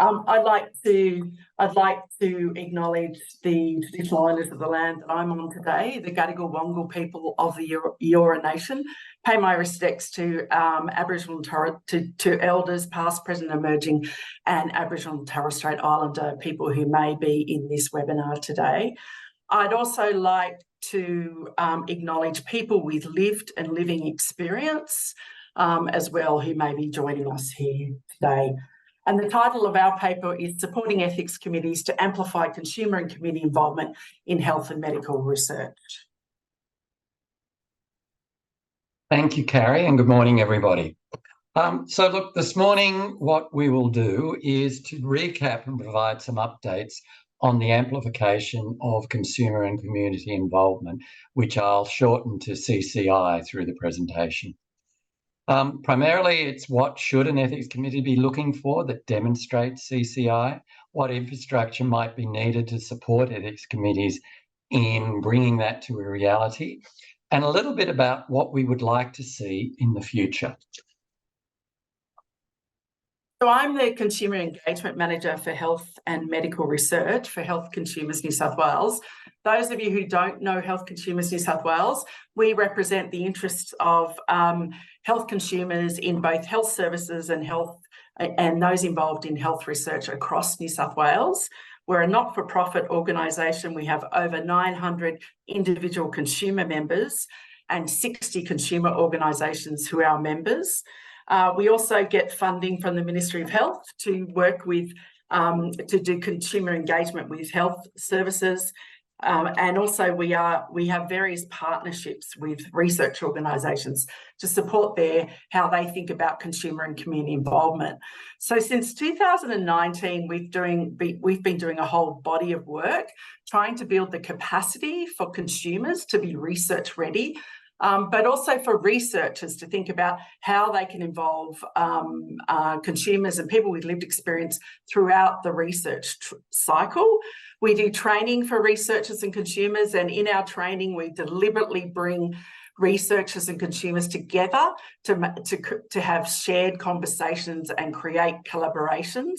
I'd like to acknowledge the traditional owners of the land that I'm on today, the Gadigal Wongal people of the Eora Nation. Pay my respects to Aboriginal to elders, past, present, emerging, and Aboriginal and Torres Strait Islander people who may be in this webinar today. I'd also like to acknowledge people with lived and living experience as well who may be joining us here today. And the title of our paper is Supporting Ethics Committees to Amplify Consumer and Community Involvement in Health and Medical Research. Thank you, Carrie, and good morning, everybody. So look, this morning what we will do is to recap and provide some updates on the amplification of consumer and community involvement, which I'll shorten to CCI through the presentation. Primarily, it's what should an ethics committee be looking for that demonstrates CCI, what infrastructure might be needed to support ethics committees in bringing that to a reality, and a little bit about what we would like to see in the future. So I'm the Consumer Engagement Manager for Health and Medical Research for Health Consumers New South Wales. Those of you who don't know Health Consumers New South Wales, we represent the interests of health consumers in both health services and those involved in health research across New South Wales. We're a not-for-profit organisation. We have over 900 individual consumer members and 60 consumer organisations who are our members. We also get funding from the Ministry of Health to work with, to do consumer engagement with health services. And also we have various partnerships with research organisations to support how they think about consumer and community involvement. So since 2019, we've been doing a whole body of work trying to build the capacity for consumers to be research ready, but also for researchers to think about how they can involve consumers and people with lived experience throughout the research cycle. We do training for researchers and consumers, and in our training, we deliberately bring researchers and consumers together to have shared conversations and create collaborations.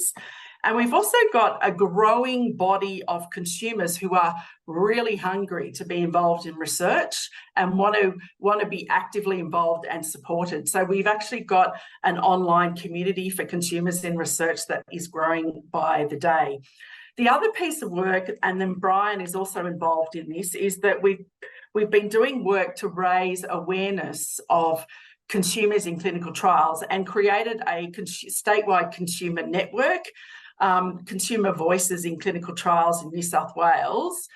And we've also got a growing body of consumers who are really hungry to be involved in research and want to be actively involved and supported. So we've actually got an online community for consumers in research that is growing by the day. The other piece of work, and then Brian is also involved in this, is that we've been doing work to raise awareness of consumers in clinical trials and created a statewide consumer network, Consumer Voices in Clinical Trials in New South Wales,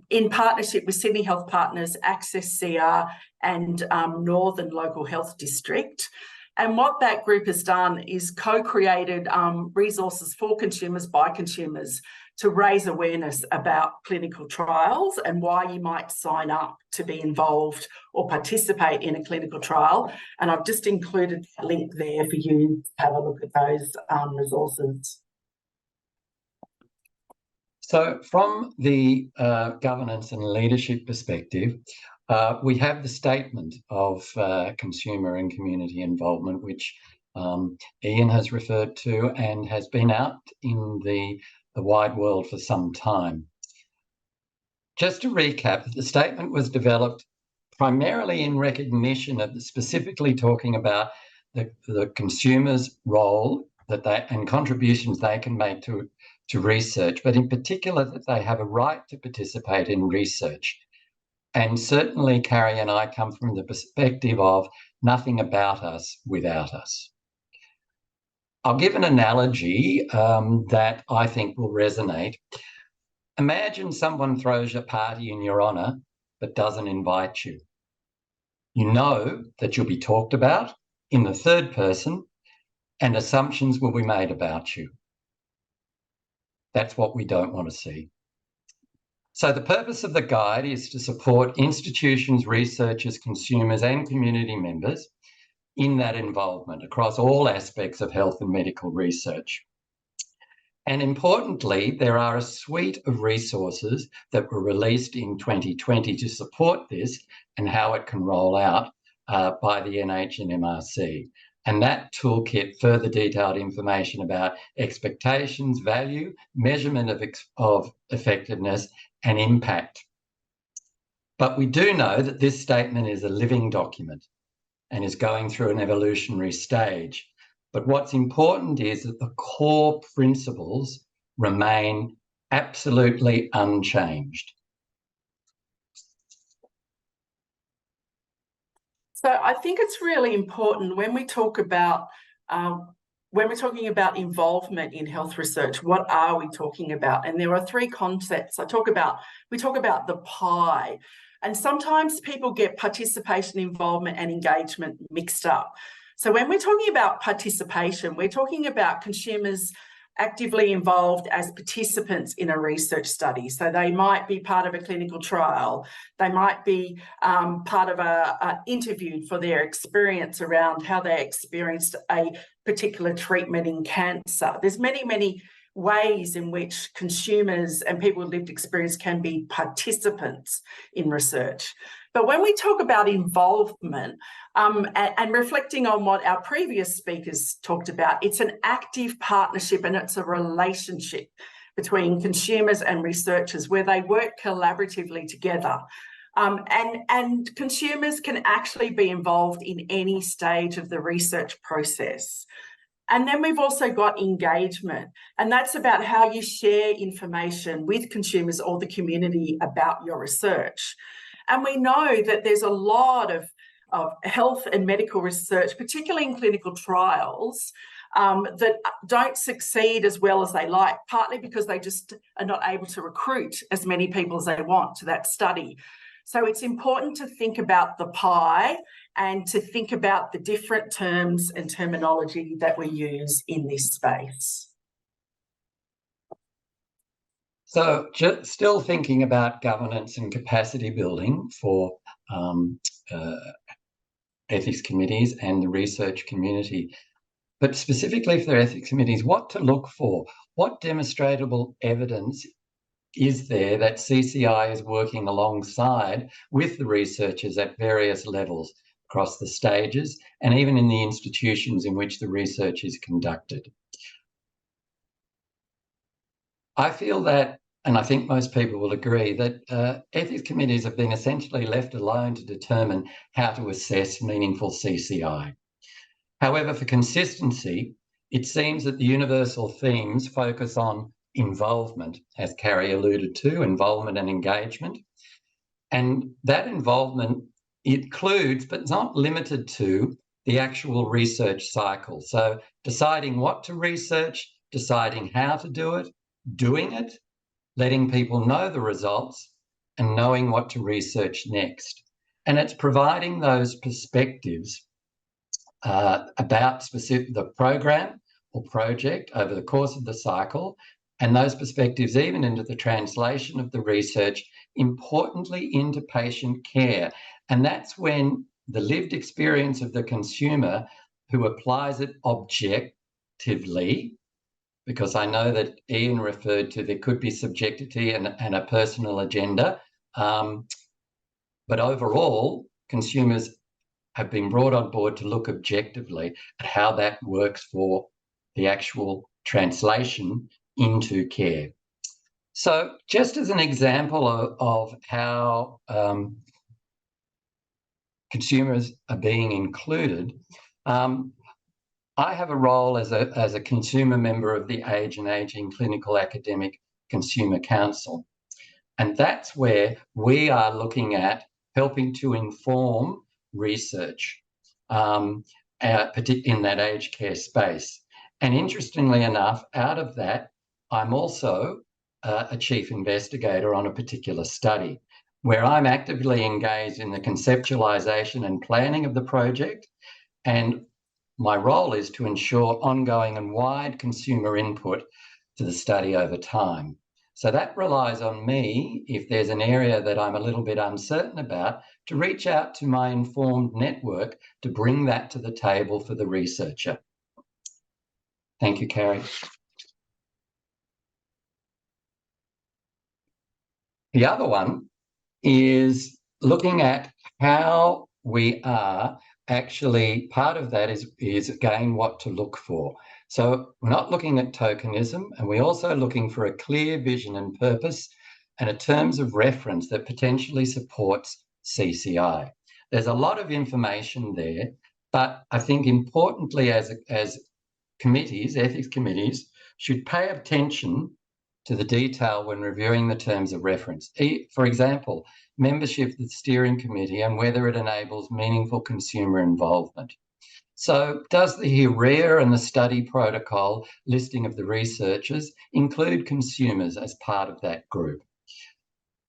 in partnership with Sydney Health Partners, Access CR and Northern Local Health District. And what that group has done is co-created resources for consumers by consumers to raise awareness about clinical trials and why you might sign up to be involved or participate in a clinical trial. And I've just included a link there for you to have a look at those resources. So from the governance and leadership perspective, we have the statement of consumer and community involvement, which Ian has referred to and has been out in the wide world for some time. Just to recap, the statement was developed primarily in recognition of specifically talking about the consumer's role and contributions they can make to research, but in particular that they have a right to participate in research. And certainly Carrie and I come from the perspective of nothing about us without us. I'll give an analogy that I think will resonate. Imagine someone throws a party in your honour but doesn't invite you. You know that you'll be talked about in the third person and assumptions will be made about you. That's what we don't want to see. So the purpose of the guide is to support institutions, researchers, consumers and community members in that involvement across all aspects of health and medical research. And importantly, there are a suite of resources that were released in 2020 to support this and how it can roll out by the NHMRC. And that toolkit further detailed information about expectations, value, measurement of effectiveness, and impact. But we do know that this statement is a living document and is going through an evolutionary stage. But what's important is that the core principles remain absolutely unchanged. So I think it's really important when we talk about when we're talking about involvement in health research, what are we talking about? And there are three concepts. We talk about the pie, and sometimes people get participation, involvement, and engagement mixed up. So when we're talking about participation, we're talking about consumers actively involved as participants in a research study. So they might be part of a clinical trial. They might be part of an interview for their experience around how they experienced a particular treatment in cancer. There's many, many ways in which consumers and people with lived experience can be participants in research. But when we talk about involvement, and reflecting on what our previous speakers talked about, it's an active partnership and it's a relationship between consumers and researchers where they work collaboratively together. And consumers can actually be involved in any stage of the research process. And then we've also got engagement, and that's about how you share information with consumers or the community about your research. And we know that there's a lot of health and medical research, particularly in clinical trials, that don't succeed as well as they like, partly because they just are not able to recruit as many people as they want to that study. So it's important to think about the pie and to think about the different terms and terminology that we use in this space. So just still thinking about governance and capacity building for ethics committees and the research community, but specifically for ethics committees, what to look for, what demonstrable evidence is there that CCI is working alongside with the researchers at various levels across the stages and even in the institutions in which the research is conducted. I feel that, and I think most people will agree, that ethics committees have been essentially left alone to determine how to assess meaningful CCI. However, for consistency, it seems that the universal themes focus on involvement, as Carrie alluded to, involvement and engagement. And that involvement includes, but not limited to, the actual research cycle. So deciding what to research, deciding how to do it, doing it, letting people know the results, and knowing what to research next. And it's providing those perspectives about the program or project over the course of the cycle, and those perspectives even into the translation of the research, importantly into patient care. And that's when the lived experience of the consumer who applies it objectively, because I know that Ian referred to there could be subjectivity and a personal agenda, but overall, consumers have been brought on board to look objectively at how that works for the actual translation into care. So just as an example of how consumers are being included, I have a role as a consumer member of the Age and Ageing Clinical Academic Consumer Council. And that's where we are looking at helping to inform research, particularly in that aged care space. And interestingly enough, out of that, I'm also a chief investigator on a particular study where I'm actively engaged in the conceptualization and planning of the project. And my role is to ensure ongoing and wide consumer input to the study over time. So that relies on me, if there's an area that I'm a little bit uncertain about, to reach out to my informed network to bring that to the table for the researcher. Thank you, Carrie. The other one is looking at how we are actually, part of that is again what to look for. So we're not looking at tokenism, and we're also looking for a clear vision and purpose and a terms of reference that potentially supports CCI. There's a lot of information there, but I think importantly as committees, ethics committees, should pay attention to the detail when reviewing the terms of reference. For example, membership of the steering committee and whether it enables meaningful consumer involvement. So does the HREC and the study protocol listing of the researchers include consumers as part of that group?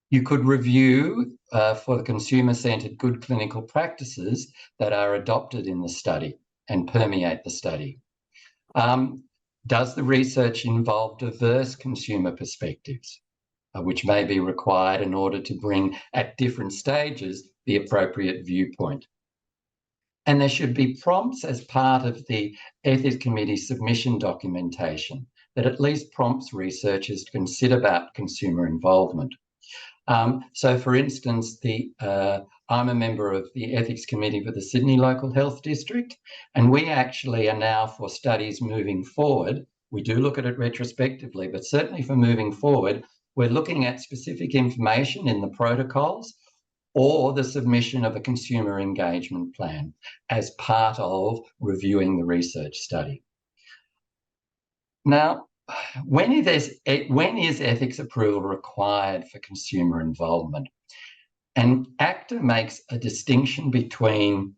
You could review for the consumer-centred good clinical practices that are adopted in the study and permeate the study. Does the research involve diverse consumer perspectives, which may be required in order to bring at different stages the appropriate viewpoint? And there should be prompts as part of the Ethics Committee submission documentation that at least prompts researchers to consider about consumer involvement. So, for instance, I'm a member of the Ethics Committee for the Sydney Local Health District, and we actually are now, for studies moving forward, we do look at it retrospectively, but certainly for moving forward, we're looking at specific information in the protocols or the submission of a consumer engagement plan as part of reviewing the research study. Now, when is ethics approval required for consumer involvement? And ACTA makes a distinction between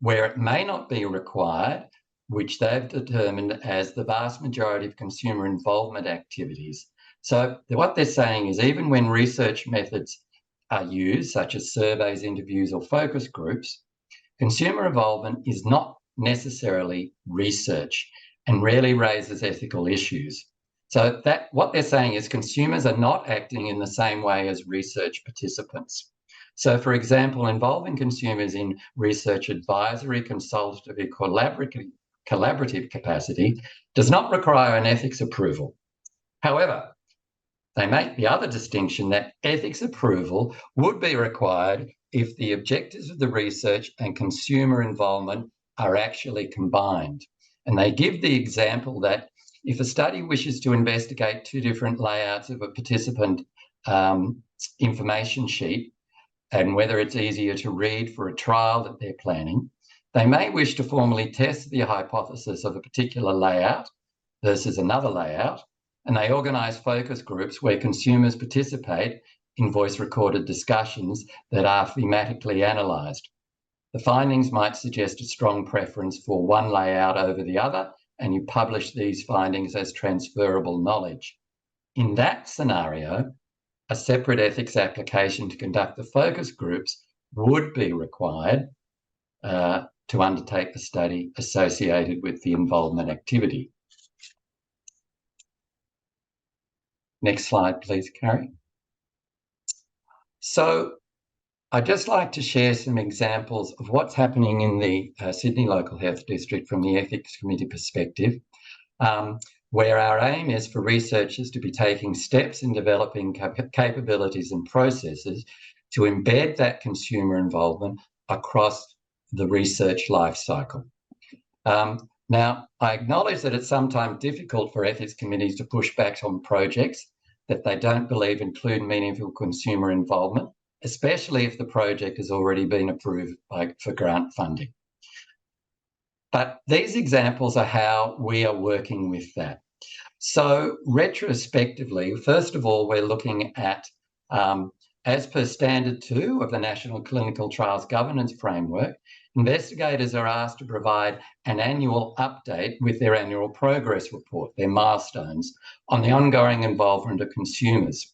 where it may not be required, which they've determined as the vast majority of consumer involvement activities. So what they're saying is even when research methods are used, such as surveys, interviews, or focus groups, consumer involvement is not necessarily research and rarely raises ethical issues. So what they're saying is consumers are not acting in the same way as research participants. So, for example, involving consumers in research advisory, consultative, collaborative capacity does not require an ethics approval. However, they make the other distinction that ethics approval would be required if the objectives of the research and consumer involvement are actually combined. And they give the example that if a study wishes to investigate two different layouts of a participant information sheet and whether it's easier to read for a trial that they're planning, they may wish to formally test the hypothesis of a particular layout versus another layout, and they organise focus groups where consumers participate in voice-recorded discussions that are thematically analysed. The findings might suggest a strong preference for one layout over the other, and you publish these findings as transferable knowledge. In that scenario, a separate ethics application to conduct the focus groups would be required to undertake the study associated with the involvement activity. Next slide, please, Carrie. So I'd just like to share some examples of what's happening in the Sydney Local Health District from the Ethics Committee perspective, where our aim is for researchers to be taking steps in developing capabilities and processes to embed that consumer involvement across the research life cycle. Now, I acknowledge that it's sometimes difficult for ethics committees to push back on projects that they don't believe include meaningful consumer involvement, especially if the project has already been approved for grant funding. But these examples are how we are working with that. So retrospectively, first of all, we're looking at, as per Standard 2 of the National Clinical Trials Governance Framework, investigators are asked to provide an annual update with their annual progress report, their milestones, on the ongoing involvement of consumers.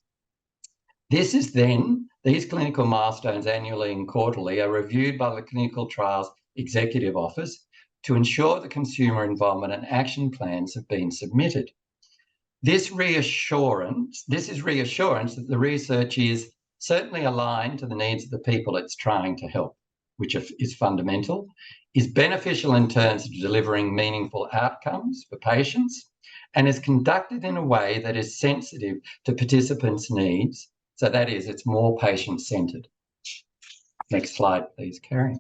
This is then, these clinical milestones annually and quarterly are reviewed by the Clinical Trials Executive Office to ensure the consumer involvement and action plans have been submitted. This is reassurance that the research is certainly aligned to the needs of the people it's trying to help, which is fundamental, is beneficial in terms of delivering meaningful outcomes for patients, and is conducted in a way that is sensitive to participants' needs. So that is, it's more patient-centred. Next slide, please, Carrie.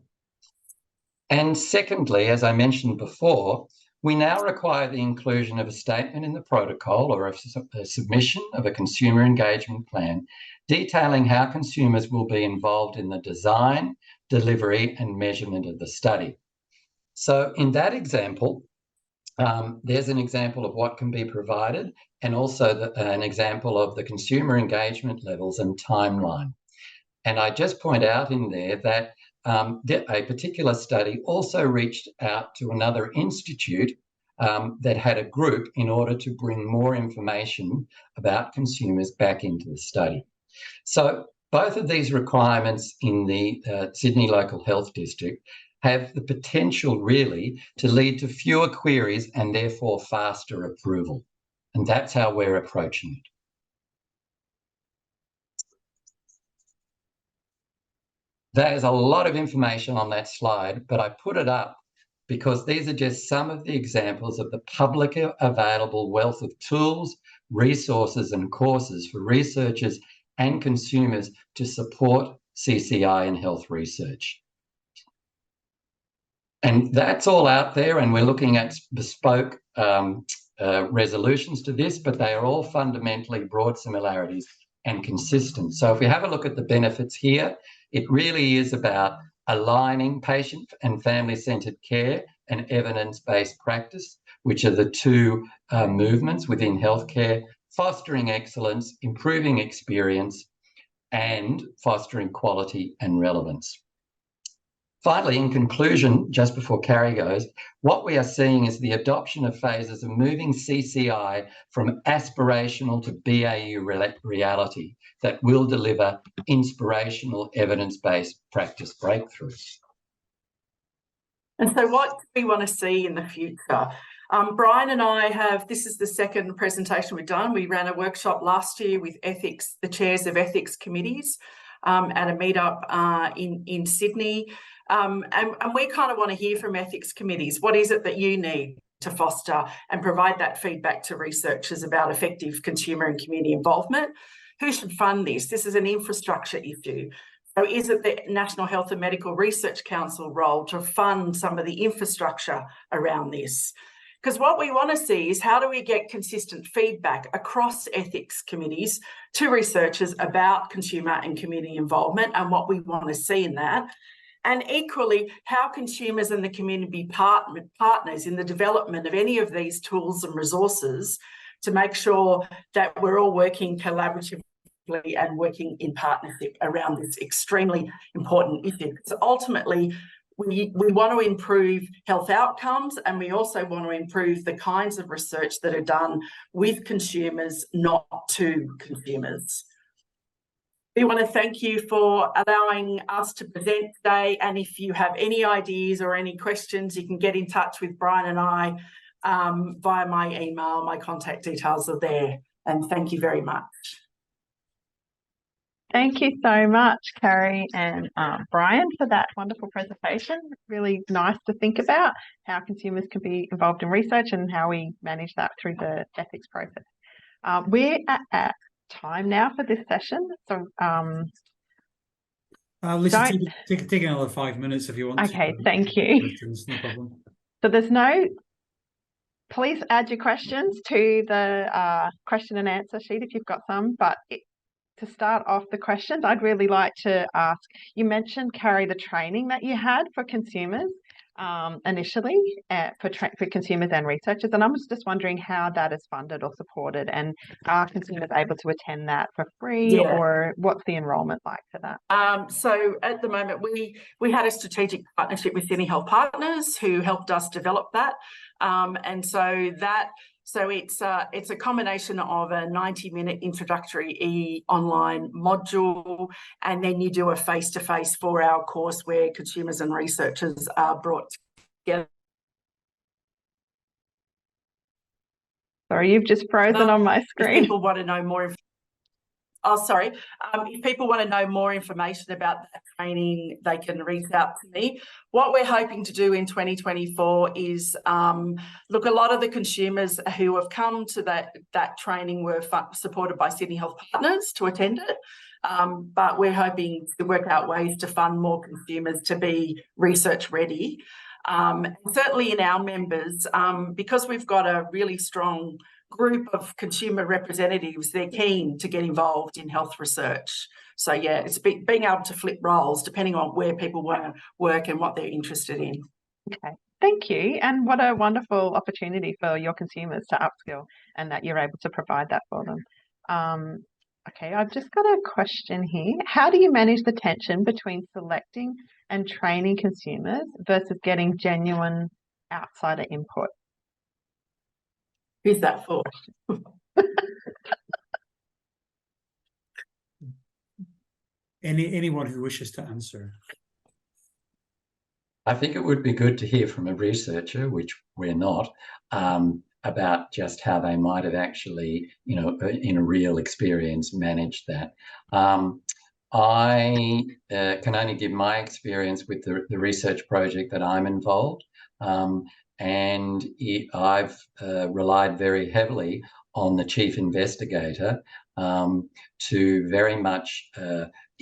And secondly, as I mentioned before, we now require the inclusion of a statement in the protocol or a submission of a consumer engagement plan detailing how consumers will be involved in the design, delivery and measurement of the study. So in that example, there's an example of what can be provided and also an example of the consumer engagement levels and timeline. And I just point out in there that a particular study also reached out to another institute that had a group in order to bring more information about consumers back into the study. So both of these requirements in the Sydney Local Health District have the potential really to lead to fewer queries and therefore faster approval. And that's how we're approaching it. There's a lot of information on that slide, but I put it up because these are just some of the examples of the publicly available wealth of tools, resources and courses for researchers and consumers to support CCI in health research. And that's all out there, and we're looking at bespoke resolutions to this, but they are all fundamentally broad similarities and consistent. So if we have a look at the benefits here, it really is about aligning patient and family-centred care and evidence-based practice, which are the two movements within healthcare, fostering excellence, improving experience, and fostering quality and relevance. Finally, in conclusion, just before Carrie goes, what we are seeing is the adoption of phases of moving CCI from aspirational to BAU reality that will deliver inspirational evidence-based practice breakthroughs. And so what do we want to see in the future? Brian and I this is the second presentation we've done. We ran a workshop last year with the chairs of ethics committees at a meetup in Sydney. And we kind of want to hear from ethics committees. What is it that you need to foster and provide that feedback to researchers about effective consumer and community involvement? Who should fund this? This is an infrastructure issue. So is it the National Health and Medical Research Council role to fund some of the infrastructure around this? Because what we want to see is how do we get consistent feedback across ethics committees to researchers about consumer and community involvement and what we want to see in that. And equally, how consumers and the community partners in the development of any of these tools and resources to make sure that we're all working collaboratively and working in partnership around this extremely important issue. Because ultimately, we want to improve health outcomes, and we also want to improve the kinds of research that are done with consumers, not to consumers. We want to thank you for allowing us to present today, and if you have any ideas or any questions, you can get in touch with Brian and I via my email. My contact details are there, and thank you very much. Thank you so much, Carrie and Brian, for that wonderful presentation. Really nice to think about how consumers can be involved in research and how we manage that through the ethics process. We're at time now for this session, so listen, take another 5 minutes if you want. Okay, thank you. Questions, no problem. So please add your questions to the question and answer sheet if you've got some, but to start off the questions, I'd really like to ask, you mentioned, Carrie, the training that you had for consumers initially for consumers and researchers, and I'm just wondering how that is funded or supported, and are consumers able to attend that for free, or what's the enrolment like for that? So at the moment, we had a strategic partnership with Sydney Health Partners who helped us develop that, and so it's a combination of a 90-minute introductory online module, and then you do a face-to-face 4-hour course where consumers and researchers are brought together. Sorry, you've just frozen on my screen. If people want to know more if people want to know more information about that training, they can reach out to me. What we're hoping to do in 2024 is look, a lot of the consumers who have come to that training were supported by Sydney Health Partners to attend it. but we're hoping to work out ways to fund more consumers to be research ready. Certainly in our members, because we've got a really strong group of consumer representatives, they're keen to get involved in health research. So yeah, it's being able to flip roles depending on where people want to work and what they're interested in. Okay, thank you. And what a wonderful opportunity for your consumers to upskill and that you're able to provide that for them. Okay, I've just got a question here. How do you manage the tension between selecting and training consumers versus getting genuine outsider input? Who's that for? Anyone who wishes to answer. I think it would be good to hear from a researcher, which we're not, about just how they might have actually, in a real experience, managed that. I can only give my experience with the research project that I'm involved, and I've relied very heavily on the chief investigator to very much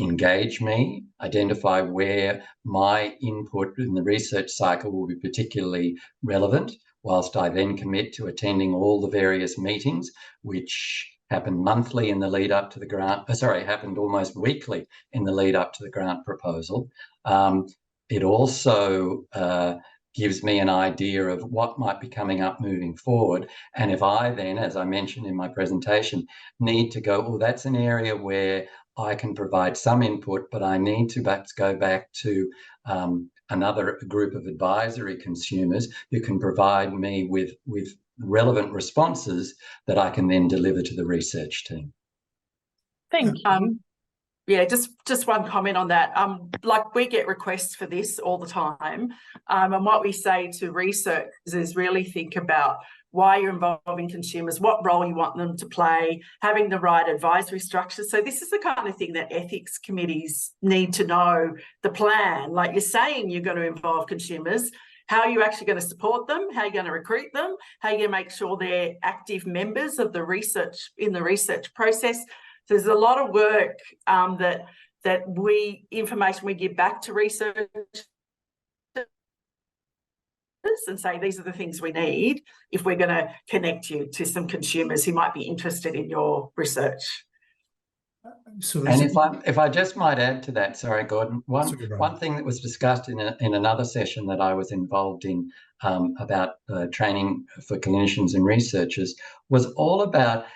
engage me, identify where my input in the research cycle will be particularly relevant, whilst I then commit to attending all the various meetings, which happened monthly in the lead up to the grant, happened almost weekly in the lead up to the grant proposal. It also gives me an idea of what might be coming up moving forward. And if I then, as I mentioned in my presentation, need to go, well, that's an area where I can provide some input, but I need to perhaps go back to another group of advisory consumers who can provide me with relevant responses that I can then deliver to the research team. Thank you. Yeah, just one comment on that. Like we get requests for this all the time. And what we say to researchers is really think about why you're involving consumers, what role you want them to play, having the right advisory structure. So this is the kind of thing that ethics committees need to know, the plan. Like you're saying you're going to involve consumers, how are you actually going to support them? How are you going to recruit them? How are you going to make sure they're active members of the research in the research process? So there's a lot of work information we give back to researchers and say these are the things we need if we're going to connect you to some consumers who might be interested in your research. And if I just might add to that, sorry, Gordon, one thing that was discussed in another session that I was involved in about training for clinicians and researchers was all about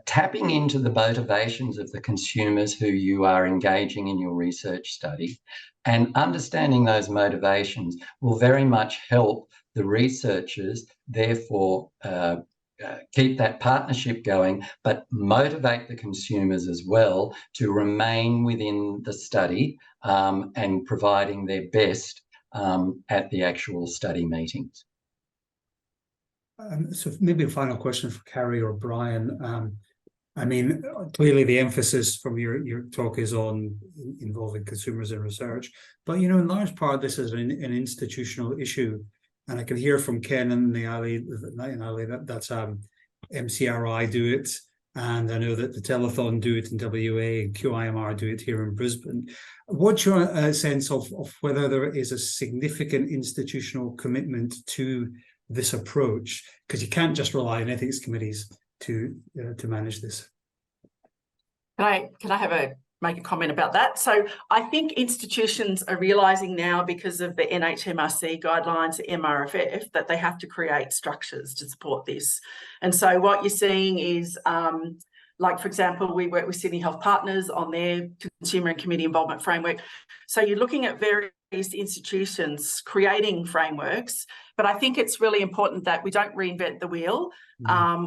tapping into the motivations of the consumers who you are engaging in your research study, and understanding those motivations will very much help the researchers, therefore keep that partnership going, but motivate the consumers as well to remain within the study and providing their best at the actual study meetings. So maybe a final question for Carrie or Brian. I mean, clearly the emphasis from your talk is on involving consumers in research, but in large part this is an institutional issue, and I can hear from Ken and Niali that's MCRI do it, and I know that the Telethon do it in WA and QIMR do it here in Brisbane. What's your sense of whether there is a significant institutional commitment to this approach, because you can't just rely on ethics committees to manage this? Can I make a comment about that? So I think institutions are realising now, because of the NHMRC guidelines, MRFF, that they have to create structures to support this. And so what you're seeing is, like, for example, we work with Sydney Health Partners on their consumer and community involvement framework. So you're looking at various institutions creating frameworks, but I think it's really important that we don't reinvent the wheel.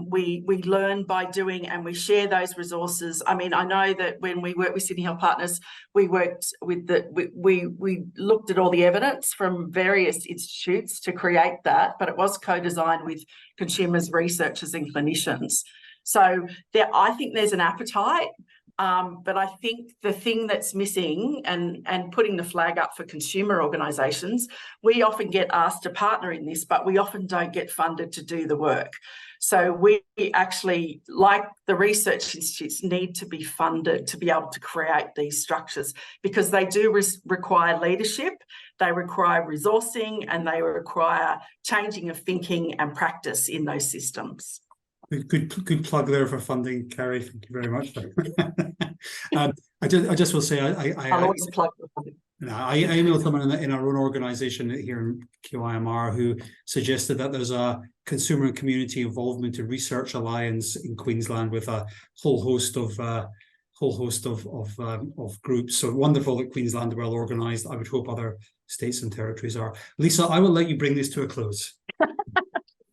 We learn by doing, and we share those resources. I mean, I know that when we work with Sydney Health Partners, we worked with we looked at all the evidence from various institutes to create that, but it was co-designed with consumers, researchers and clinicians. So I think there's an appetite. But I think the thing that's missing, and putting the flag up for consumer organisations, we often get asked to partner in this, but we often don't get funded to do the work. So we actually, like the research institutes, need to be funded to be able to create these structures, because they do require leadership, they require resourcing, and they require changing of thinking and practice in those systems. Good plug there for funding, Carrie. Thank you very much. I just will say I'll always plug for funding. I emailed someone in our own organisation here in QIMR who suggested that there's a consumer and community involvement and research alliance in Queensland with a whole host of groups. So wonderful that Queensland are well organised. I would hope other states and territories are. Lisa, I will let you bring this to a close.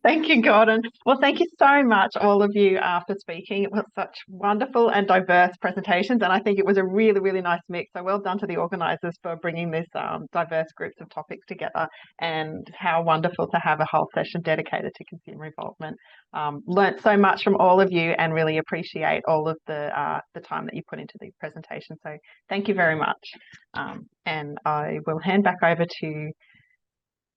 Thank you, Gordon. Well, thank you so much, all of you, for speaking. It was such wonderful and diverse presentations, and I think it was a really, really nice mix. So well done to the organisers for bringing this diverse groups of topics together, and how wonderful to have a whole session dedicated to consumer involvement. Learned so much from all of you, and really appreciate all of the time that you put into these presentations. So thank you very much. And I will hand back over to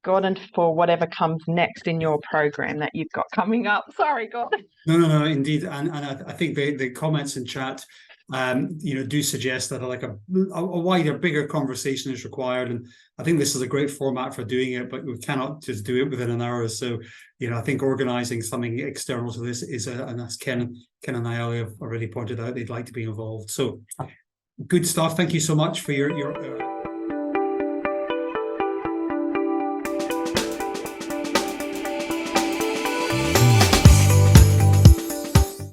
Gordon for whatever comes next in your program that you've got coming up. Sorry, Gordon. No, indeed. And I think the comments in chat, do suggest that like a wider, bigger conversation is required. And I think this is a great format for doing it, but we cannot just do it within an hour. So, I think organising something external to this is, and as Ken and I have already pointed out, they'd like to be involved. So good stuff. Thank you so much for your